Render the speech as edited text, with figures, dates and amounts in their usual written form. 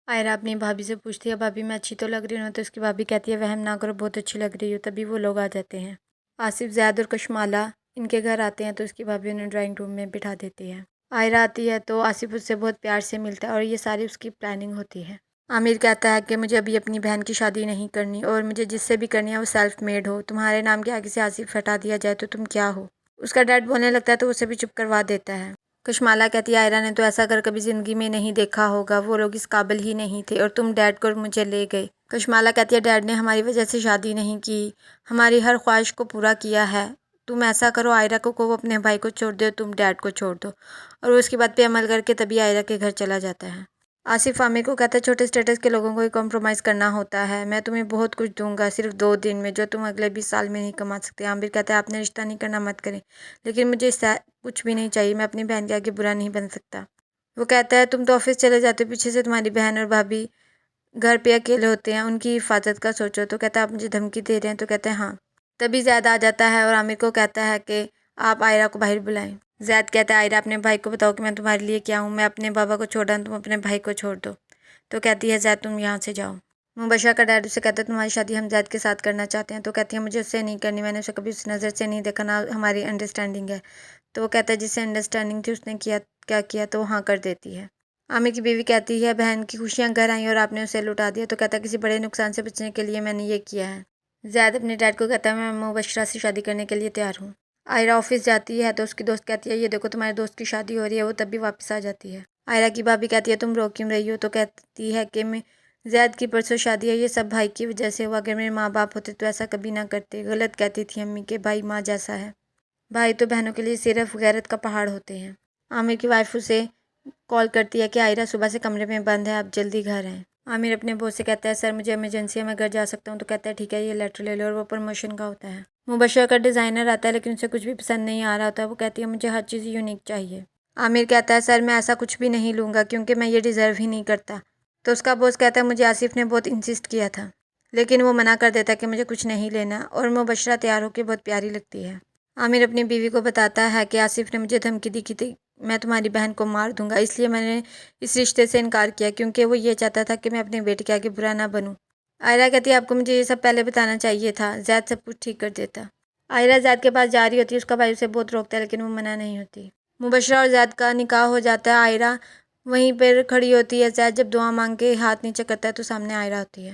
आयरा अपनी भाभी से पूछती है, भाभी मैं अच्छी तो लग रही हूँ? तो उसकी भाभी कहती है, वहम ना करो, बहुत अच्छी लग रही हो। तभी वो लोग आ जाते हैं। आसिफ, ज़ैद और कशमाला इनके घर आते हैं तो उसकी भाभी उन्हें ड्राइंग रूम में बिठा देती है। आयरा आती है तो आसिफ उससे बहुत प्यार से मिलता है और ये सारी उसकी प्लानिंग होती है। आमिर कहता है कि मुझे अभी अपनी बहन की शादी नहीं करनी और मुझे जिससे भी करनी है वो सेल्फ मेड हो। तुम्हारे नाम के आगे से आसिफ हटा दिया जाए तो तुम क्या हो? उसका डैड बोलने लगता है तो उसे भी चुप करवा देता है। कशमाला कहती है, आयरा ने तो ऐसा कर कभी ज़िंदगी में नहीं देखा होगा, वो लोग इस काबिल ही नहीं थे और तुम डैड को मुझे ले गए। कशमाला कहती है, डैड ने हमारी वजह से शादी नहीं की, हमारी हर ख्वाहिश को पूरा किया है। तुम ऐसा करो, आयरा को वो अपने भाई को छोड़ दो, तुम डैड को छोड़ दो। और वो उसकी बात पे अमल करके तभी आयरा के घर चला जाता है। आसिफ आमिर को कहता है, छोटे स्टेटस के लोगों को ही कॉम्प्रोमाइज़ करना होता है। मैं तुम्हें बहुत कुछ दूंगा सिर्फ 2 दिन में, जो तुम अगले 20 साल में नहीं कमा सकते। आमिर कहता है, आपने रिश्ता नहीं करना मत करें, लेकिन मुझे इससे कुछ भी नहीं चाहिए। मैं अपनी बहन के आगे बुरा नहीं बन सकता। वो कहता है, तुम तो ऑफिस चले जाते हो, पीछे से तुम्हारी बहन और भाभी घर पे अकेले होते हैं, उनकी हिफाजत का सोचो। तो कहता है, आप मुझे धमकी दे रहे हैं? तो कहते हैं हाँ। तभी ज़ैद आ जाता है और आमिर को कहता है कि आप आयरा को बाहर बुलाएं। ज़ैद कहता है, आयरा अपने भाई को बताओ कि मैं तुम्हारे लिए क्या हूँ। मैं अपने बाबा को छोड़ा, तुम अपने भाई को छोड़ दो। तो कहती है, ज़ैद तुम यहाँ से जाओ। मुबशरा का डैड उसे कहता है, तुम्हारी शादी हम ज़ैद के साथ करना चाहते हैं। तो कहती है, मुझे उससे नहीं करनी, मैंने उसे कभी उस नज़र से नहीं देखा, ना हमारी अंडरस्टैंडिंग है। तो वो कहता है, जिससे अंडरस्टैंडिंग थी उसने किया क्या किया? तो हाँ कर देती है। आमिर की बीवी कहती है, बहन की खुशियाँ घर आई और आपने उसे लुटा दिया। तो कहता है, किसी बड़े नुकसान से बचने के लिए मैंने ये किया है। ज़ैद अपने डैड को कहता है, मैं मुबशरा से शादी करने के लिए तैयार हूँ। आयरा ऑफिस जाती है तो उसकी दोस्त कहती है, ये देखो तुम्हारे दोस्त की शादी हो रही है। वो तब भी वापस आ जाती है। आयरा की भाभी कहती है, तुम रो क्यों रही हो? तो कहती है कि मैं ज़ैद की परसों शादी है, ये सब भाई की वजह से हुआ। अगर मेरे माँ बाप होते तो ऐसा कभी ना करते। गलत कहती थी अम्मी के भाई माँ जैसा है। भाई तो बहनों के लिए सिर्फ गैरत का पहाड़ होते हैं। आमिर की वाइफ उसे कॉल करती है कि आयरा सुबह से कमरे में बंद है, आप जल्दी घर आएँ। आमिर अपने बॉस से कहता है, सर मुझे इमरजेंसी है, मैं घर जा सकता हूँ? तो कहता है, ठीक है, ये लेटर ले लो। और वो प्रमोशन का होता है। मुबशरा का डिज़ाइनर आता है लेकिन उसे कुछ भी पसंद नहीं आ रहा होता। वो कहती है, मुझे हर चीज़ यूनिक चाहिए। आमिर कहता है, सर मैं ऐसा कुछ भी नहीं लूँगा क्योंकि मैं ये डिज़र्व ही नहीं करता। तो उसका बॉस कहता है, मुझे आसिफ ने बहुत इंसिस्ट किया था, लेकिन वो मना कर देता है कि मुझे कुछ नहीं लेना। और मुबशरा तैयार होकर बहुत प्यारी लगती है। आमिर अपनी बीवी को बताता है कि आसिफ ने मुझे धमकी दी थी, मैं तुम्हारी बहन को मार दूंगा, इसलिए मैंने इस रिश्ते से इनकार किया क्योंकि वो ये चाहता था कि मैं अपनी बेटी के आगे बुरा ना बनूं। आयरा कहती है, आपको मुझे ये सब पहले बताना चाहिए था, ज़ैद सब कुछ ठीक कर देता। आयरा ज़ैद के पास जा रही होती है, उसका भाई उसे बहुत रोकता है लेकिन वो मना नहीं होती। मुबशरा और ज़ैद का निकाह हो जाता है। आयरा वहीं पर खड़ी होती है। ज़ैद जब दुआ मांग के हाथ नीचे करता है तो सामने आयरा होती है।